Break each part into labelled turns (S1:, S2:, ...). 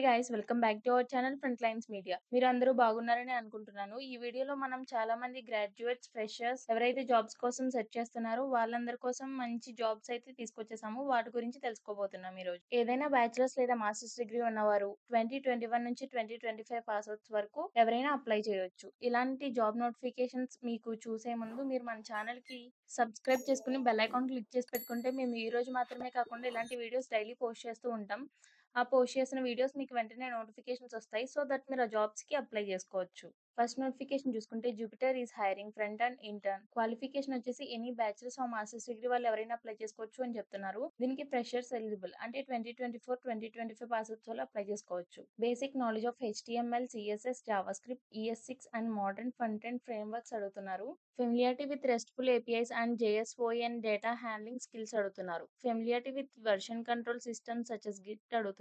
S1: Hi guys welcome back to our channel front lines media. మీరందరూ బాగున్నారని అనుకుంటున్నాను. ఈ వీడియోలో మనం చాలా మంది గ్రాడ్యుయేట్స్, ఫ్రెషర్స్ ఎవరైతే జాబ్స్ కోసం సెర్చ్ చేస్తున్నారో వాళ్ళందరి కోసం మంచి జాబ్స్ అయితే తీసుకొచ్చేసాము. వాటి గురించి తెలుసుకోబోతున్నాం ఈ రోజు. ఏదైనా బ్యాచిలర్స్ లేదా మాస్టర్స్ డిగ్రీ ఉన్నవారు 2021 నుంచి 2025 పాస్ అవుట్స్ వరకు ఎవరైనా అప్లై చేయొచ్చు. ఇలాంటి జాబ్ నోటిఫికేషన్స్ మీకు చూసే ముందు మీరు మన ఛానల్ కి సబ్స్క్రైబ్ చేసుకుని బెల్ ఐకాన్ క్లిక్ చేసి పెట్టుకుంటే మేము ఈ రోజు మాత్రమే కాకుండా ఇలాంటి వీడియోస్ డైలీ పోస్ట్ చేస్తూ ఉంటాం. ఆ పోస్ట్ చేసిన వీడియోస్ మీకు వెంటనే నోటిఫికేషన్స్ వస్తాయి. సో దట్ మీరు ఆ జాబ్స్‌కి అప్లై చేసుకోవచ్చు. ఫస్ట్ నోటిఫికేషన్ చూసుకుంటే Jupiter is hiring front and intern. Qualification వచ్చేసి any bachelors or masters degree వాళ్ళు ఎవరైనా అప్లై చేసుకోవచ్చు అని చెప్తున్నారు. దీనికి ఫ్రెషర్స్ ఎలిజిబుల్ అంటే 2024, 2025 పాస్ అవుట్స్ వాళ్ళు అప్లై చేసుకోవచ్చు. Basic knowledge of HTML, CSS, JavaScript, ES6 and modern front end frameworks అడుగుతున్నారు. Familiarity with restful APIs and JSON data handling skills అడుగుతున్నారు. Familiarity with version control systems such as Git అడుగుతున్నారు.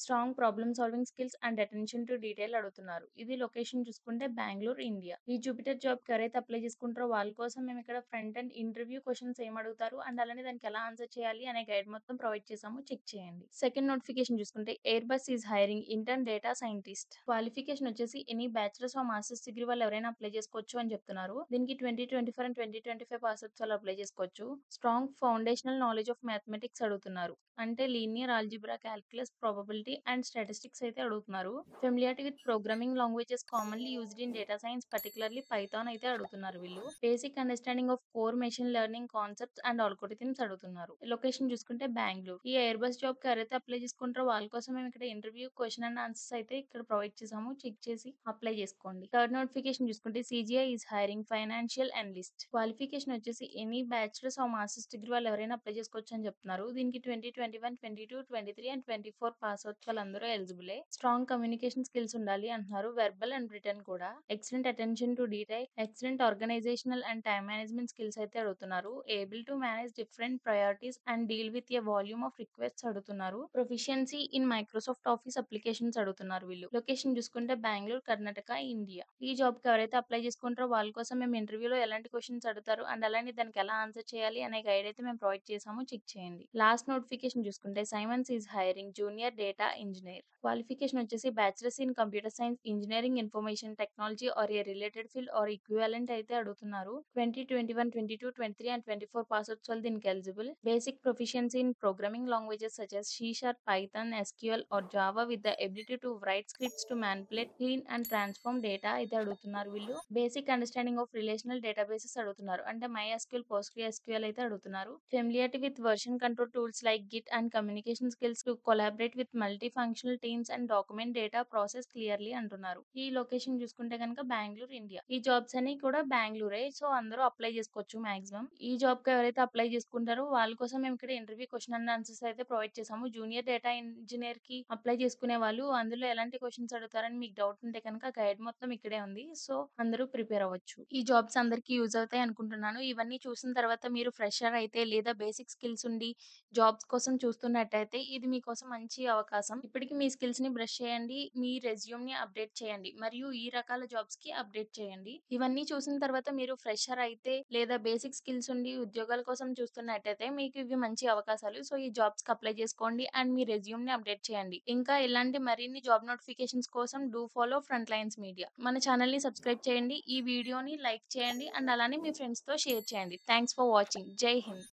S1: Strong problem solving skills and attention to detail అడుగుతున్నారు. ఇది location చూసుకుంటే Bengaluru, India. ఈ Jupiter job కి ఎవరైతే apply చేసుకుంటారో వాళ్ళ కోసం మేము ఇక్కడ ఫ్రంట్ అండ్ ఇంటర్వ్యూ క్వశ్చన్స్ ఏం అడుగుతారు అండ్ అలానే దానికి ఎలా ఆన్సర్ చేయాలి అనే గైడ్ మొత్తం ప్రొవైడ్ చేసాము. చెక్ చేయండి. సెకండ్ నోటిఫికేషన్ చూసుకుంటే Airbus is hiring intern data scientist. Qualification వచ్చేసి any bachelors or masters degree వాళ్ళు ఎవరైనా అప్లై చేసుకోవచ్చు అని చెప్తున్నారు. దీనికి 2024 అండ్ 2025 పాస్ అవుట్స్ వాళ్ళు అప్లై చేసుకోవచ్చు. Strong foundational knowledge of mathematics అడుగుతున్నారు. అంటే linear algebra, calculus, probability and statistics అయితే అడుగుతున్నారు. Familiarity with programming languages commonly used in data science particularly Python అయితే అడుగుతున్నారు వీళ్ళు. Basic understanding of core machine learning concepts and algorithms అడుగుతున్నారు. Location చూసుకుంటే బెంగళూరు. ఈ ఎయిర్ బస్ జాబ్ కి ఎవరైతే అప్లై చేసుకుంటారో వాళ్ళ కోసం మేము ఇక్కడ ఇంటర్వ్యూ క్వశ్చన్ అండ్ ఆన్సర్స్ అయితే ఇక్కడ ప్రొవైడ్ చేసాము. చెక్ చేసి అప్లై చేసుకోండి. థర్డ్ నోటిఫికేషన్ చూసుకుంటే CGI is hiring financial analyst. Qualification వచ్చేసి any bachelors or masters degree వాళ్ళు ఎవరైనా అప్లై చేసుకోవచ్చు అని చెప్తున్నారు. దీనికి 2021, 22, 23 అండ్ 24 పాస్ అవుట్స్ వాళ్ళందరూ ఎలిజిబులే. స్ట్రాంగ్ కమ్యూనికేషన్ స్కిల్స్ ఉండాలి అంటున్నారు. వెర్బల్ అండ్ రిటర్న్ కూడా. Excellent attention to detail, excellent organizational and time management skills అయితే అడుగుతున్నారు. Able to manage different priorities and deal with a volume of requests అడుగుతున్నారు. Proficiency in Microsoft Office applications అడుగుతున్నారు వీళ్ళు. Location చూసుకుంటే Bengaluru, Karnataka, India. ఈ job కి ఎవరైతే అప్లై చేసుకుంటారో వాళ్ళ కోసం మేము ఇంటర్వ్యూలో ఎలాంటి క్వశ్చన్స్ అడుగుతారు అండ్ అలానే దానికి ఎలా ఆన్సర్ చేయాలి అనే గైడ్ అయితే మేము ప్రొవైడ్ చేసాము. చెక్ చేయండి. లాస్ట్ నోటిఫికేషన్ చూసుకుంటే Siemens is hiring junior data engineer. Qualification వచ్చేసి bachelors in computer science, engineering, information technology or a related field or equivalent అయితే అడుగుతున్నారు. 2021, 22, 23 అండ్ 24 పాస్ అవుట్స్ వాళ్ళు దీనికి eligible. Basic proficiency in programming languages such as C#, Python, SQL or Java with the ability to write scripts to manipulate, clean and transform data అయితే అడుగుతున్నారు వీళ్ళు. Basic understanding of relational databases అడుగుతున్నారు. అంటే MySQL, PostgreSQL అయితే అడుగుతున్నారు. Familiarity with version control tools like Git and communication skills to collaborate with multi functional teams and document data process clearly అంటున్నారు. ఈ location చూసుకుంటే కనుక బెంగళూరు, ఇండియా. ఈ జాబ్స్ అన్ని కూడా బెంగళూరే. సో అందరూ అప్లై చేసుకోవచ్చు మాక్సిమం. ఈ జాబ్ కి ఎవరైతే అప్లై చేసుకుంటారో వాళ్ళ కోసం మేము ఇక్కడ ఇంటర్వ్యూ క్వశ్చన్ అండ్ ఆన్సర్స్ అయితే ప్రొవైడ్ చేసాము. జూనియర్ డేటా ఇంజనీర్ కి అప్లై చేసుకునే వాళ్ళు అందులో ఎలాంటి క్వశ్చన్స్ అడుగుతారని మీకు డౌట్ ఉంటే కనుక గైడ్ మొత్తం ఇక్కడే ఉంది. సో అందరూ ప్రిపేర్ అవ్వచ్చు. ఈ జాబ్స్ అందరికీ యూజ్ అవుతాయి అనుకుంటున్నాను. ఇవన్నీ చూసిన తర్వాత మీరు ఫ్రెషర్ అయితే లేదా బేసిక్ స్కిల్స్ ఉండి జాబ్స్ కోసం చూస్తున్నట్టయితే ఇది మీకోసం మంచి అవకాశం. ఇప్పటికి మీ స్కిల్స్ ని బ్రష్ చేయండి. మీ రెజ్యూమ్ ని అప్డేట్ చేయండి. మరియు ఈ రకాల జాబ్స్ కి అప్డేట్ చేయండి. ఇవన్నీ చూసిన తర్వాత మీరు ఫ్రెషర్ అయితే లేదా బేసిక్ స్కిల్స్ ఉండి ఉద్యోగాల కోసం చూస్తున్నట్టయితే మీకు ఇవి మంచి అవకాశాలు. సో ఈ జాబ్స్ కి అప్లై చేసుకోండి అండ్ మీ రెజ్యూమ్ ని అప్డేట్ చేయండి. ఇంకా ఇలాంటి మరిన్ని జాబ్ నోటిఫికేషన్స్ కోసం do follow front lines media. మన ఛానల్ ని సబ్స్క్రైబ్ చేయండి. ఈ వీడియోని లైక్ చేయండి అండ్ అలానే మీ ఫ్రెండ్స్ తో షేర్ చేయండి. Thanks for watching. జై హింద్.